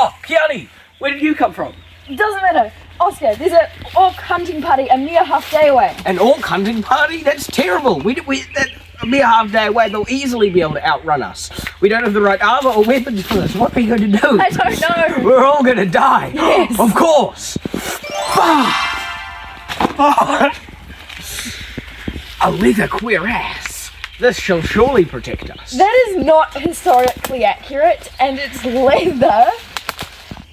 Oh, Kiani, where did you come from? It doesn't matter. Oscar, there's an orc hunting party a mere half day away. An orc hunting party? That's terrible. That's a mere half day away. They'll easily be able to outrun us. We don't have the right armor or weapons for this. What are we going to do? I don't know. We're all going to die. Yes. Of course. A leather cuirass. This shall surely protect us. That is not historically accurate, and it's leather.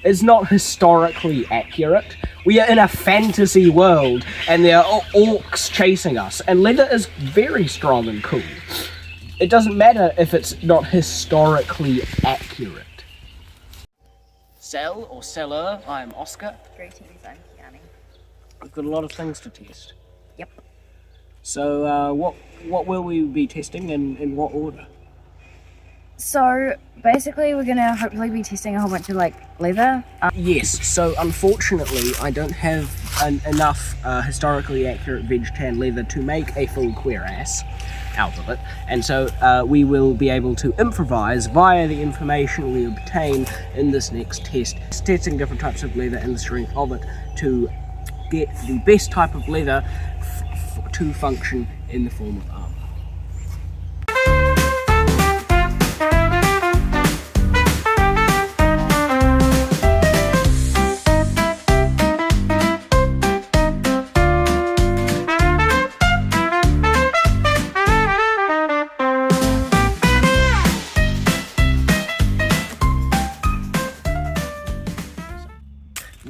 It's not historically accurate. We are in a fantasy world, and there are orcs chasing us, and leather is very strong and cool. It doesn't matter if it's not historically accurate. Sell or seller, I'm Oscar. Greetings, I'm Kiani. We've got a lot of things to test. Yep. So, what will we be testing and in what order? So, basically we're gonna hopefully be testing a whole bunch of, leather. Yes, so unfortunately I don't have enough historically accurate veg tan leather to make a full cuirass out of it, and so we will be able to improvise via the information we obtain in this next test, testing different types of leather and the strength of it to get the best type of leather to function in the form of armor.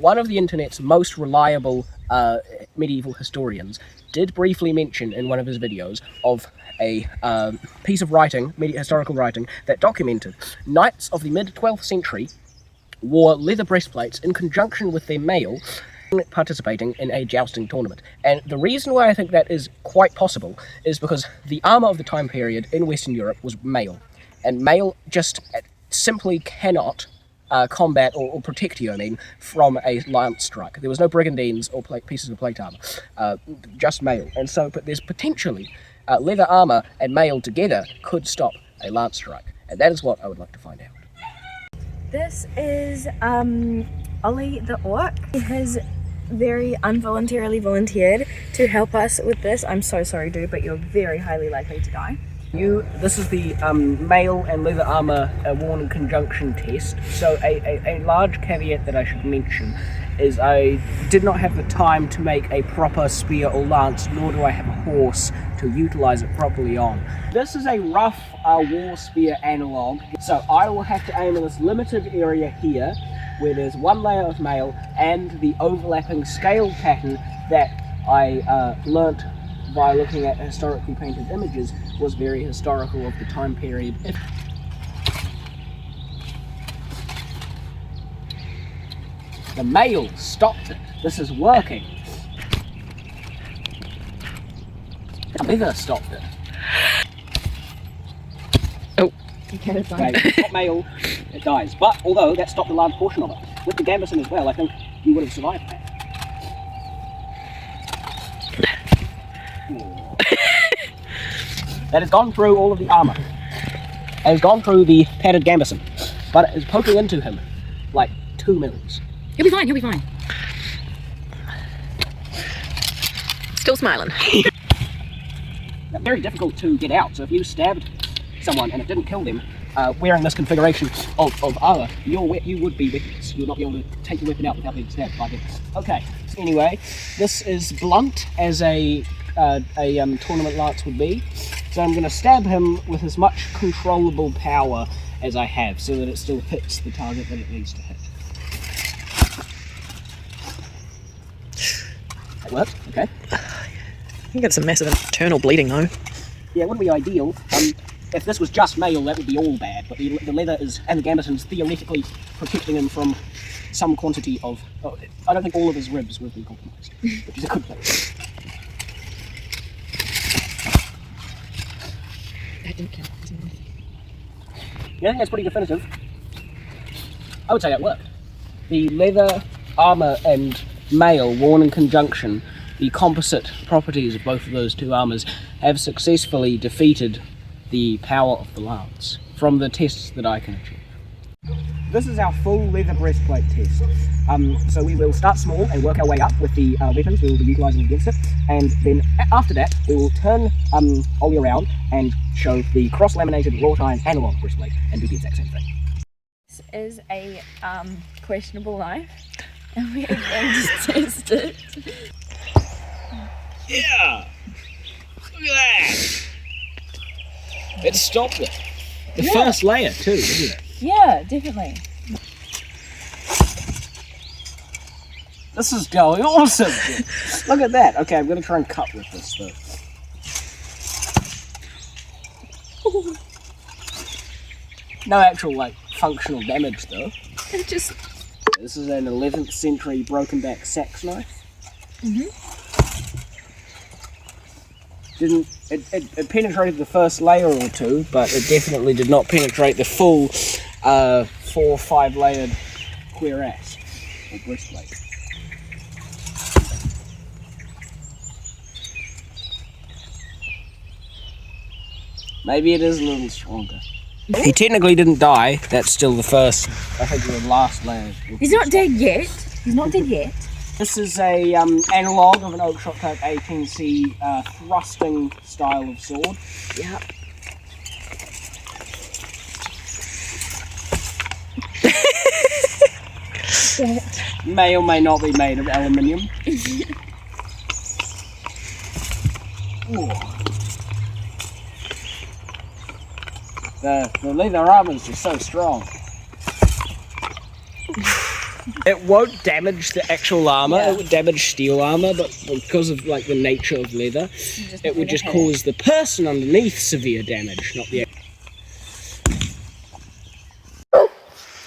One of the internet's most reliable medieval historians did briefly mention in one of his videos of a piece of writing, historical writing, that documented knights of the mid-12th century wore leather breastplates in conjunction with their mail participating in a jousting tournament. And the reason why I think that is quite possible is because the armour of the time period in Western Europe was mail, and mail just simply cannot combat or protect you, from a lance strike. There was no brigandines or pieces of plate armor, just mail. And so, but there's potentially leather armor and mail together could stop a lance strike, and that is what I would like to find out. This is Ollie the Orc. He has very involuntarily volunteered to help us with this. I'm so sorry, dude, but you're very highly likely to die. This is the mail and leather armor worn in conjunction test. So a large caveat that I should mention is I did not have the time to make a proper spear or lance, nor do I have a horse to utilize it properly on. This is a rough war spear analog, so I will have to aim in this limited area here, where there's one layer of mail and the overlapping scale pattern that I learnt by looking at historically painted images was very historical of the time period. The mail stopped it. This is working. The leather stopped it. Oh. Okay, that's fine. Okay, not mail, it dies. But although that stopped a large portion of it, with the gambeson as well, I think you would have survived that. That has gone through all of the armour. It has gone through the padded gambeson, but it is poking into him like 2 mils. He'll be fine, he'll be fine. Still smiling. They're very difficult to get out, so if you stabbed someone and it didn't kill them, wearing this configuration of armour, you would be weaponless. You would not be able to take your weapon out without being stabbed by them. Okay, so anyway, this is blunt as a tournament lance would be. So I'm going to stab him with as much controllable power as I have, so that it still hits the target that it needs to hit. That worked, okay. You got some massive internal bleeding though. Yeah, it wouldn't be ideal. If this was just mail, that would be all bad, but the leather is, and the gambeson's theoretically protecting him from some quantity of... Oh, I don't think all of his ribs would be compromised, which is a good thing. That didn't count. Yeah, I think that's pretty definitive. I would say that worked. The leather, armour and mail worn in conjunction, the composite properties of both of those two armours have successfully defeated the power of the lance from the tests that I can achieve. This is our full leather breastplate test. So we will start small and work our way up with the weapons we will be utilising against it, and then after that we will turn Ollie around and show the cross-laminated wrought iron analogue breastplate and do the exact same thing. This is a questionable knife, and we are going to test it. Yeah! Look at that! It stopped it. The first layer too, isn't it? Yeah, definitely. This is going awesome! Look at that. Okay, I'm going to try and cut with this though. No actual, like, functional damage though. It just... This is an 11th century broken back sax knife. It penetrated the first layer or two, but it definitely did not penetrate the full 4 or 5 layered cuirass or breastplate. Maybe it is a little stronger. He technically didn't die. That's still the first, I think, the last layer. He's not dead yet. He's not dead yet. This is a analogue of an Oakshott Type 18C thrusting style of sword. Yep. May or may not be made of aluminium. The leather armour is just so strong. It won't damage the actual armour, it would damage steel armour, but because of like the nature of leather, it would just cause the person underneath severe damage, not the...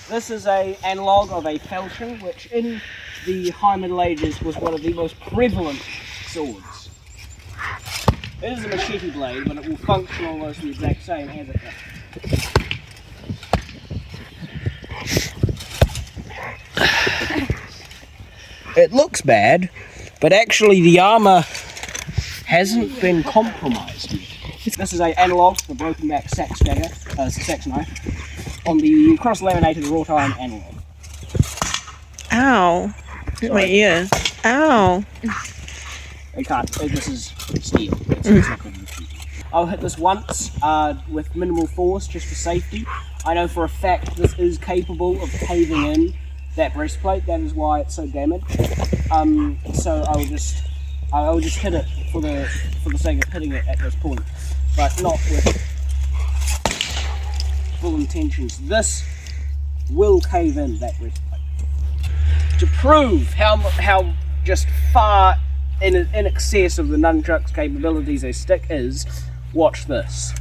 This is an analogue of a falchion, which in the High Middle Ages was one of the most prevalent swords. It is a machete blade, but it will function almost the exact same as it does. It looks bad, but actually the armour hasn't been compromised yet. This is an analogue of the broken back sax dagger, sax knife, on the cross-laminated wrought iron analogue. Ow. Hit my ear. Ow. It can't, this is steel. It's not good. I'll hit this once with minimal force just for safety. I know for a fact this is capable of caving in that breastplate, that is why it's so damaged. So I'll just hit it for the sake of hitting it at this point, but not with full intentions. This will cave in that breastplate. To prove how just far in excess of the nunchuck's capabilities a stick is, watch this.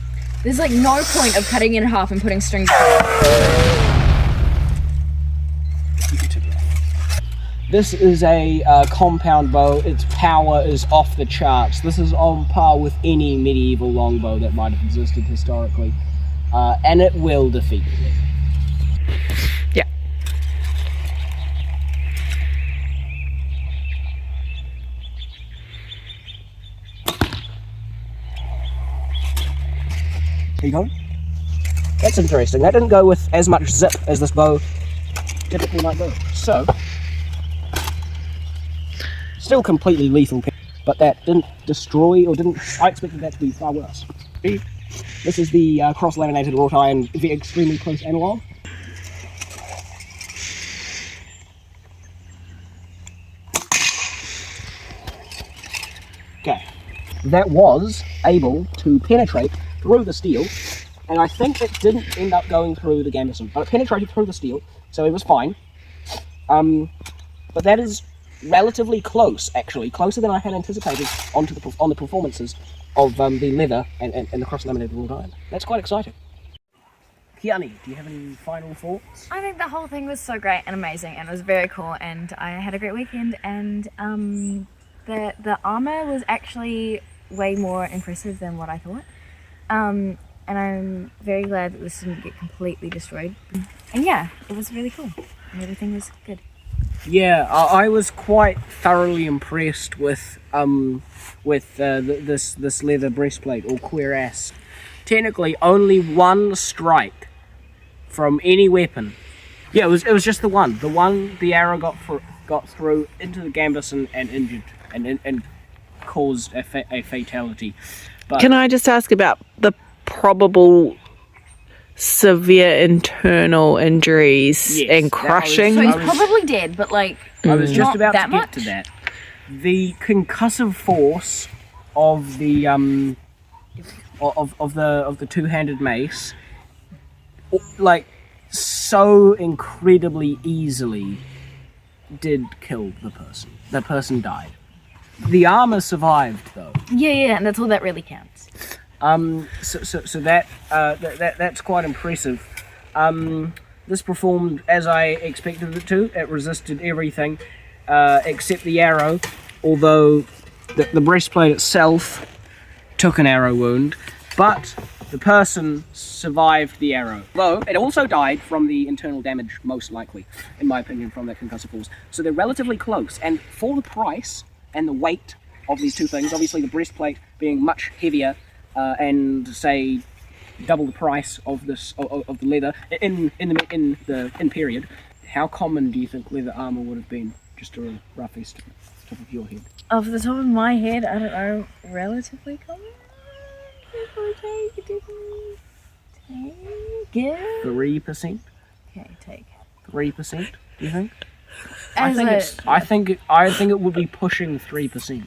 There's like no point of cutting it in half and putting strings on it. This is a compound bow. Its power is off the charts. This is on par with any medieval longbow that might have existed historically, and it will defeat it. Yeah. There you go. That's interesting. That didn't go with as much zip as this bow typically might go. So, still completely lethal, but that didn't destroy, or didn't... I expected that to be far worse. This is the cross-laminated wrought iron, the extremely close analogue. Okay. That was able to penetrate through the steel, and I think it didn't end up going through the gambeson, but it penetrated through the steel, so it was fine. But that is relatively close, actually, closer than I had anticipated on the performances of the leather and the cross-laminated wrought iron. That's quite exciting. Kiani, do you have any final thoughts? I think the whole thing was so great and amazing, and it was very cool, and I had a great weekend, and the armour was actually way more impressive than what I thought. And I'm very glad that this didn't get completely destroyed. And yeah, it was really cool, and everything was good. Yeah, I was quite thoroughly impressed with this leather breastplate or cuirass. Technically, only one strike from any weapon Yeah, it was just the one. The arrow got through into the gambus and injured and caused a fatality. But Can I just ask about the probable severe internal injuries Yes, and that was- crushing? So he's I was- probably dead, but like I was just not about that to get much? to that. The concussive force of the of the two-handed mace, like, so incredibly easily did kill the person. The person died. The armor survived though. Yeah, and that's all that really counts. So that's quite impressive. This performed as I expected it to. It resisted everything except the arrow, although the breastplate itself took an arrow wound, but the person survived the arrow. Though it also died from the internal damage, most likely, in my opinion, from that concussive force. So they're relatively close, and for the price and the weight of these two things, obviously the breastplate being much heavier and say double the price of this of the leather in period. How common do you think leather armor would have been? Just a rough estimate, top of your head. Off the top of my head, I don't know, relatively common? If I take it. 3%. Okay, take. 3%. Do you think? As I think it would be pushing 3%.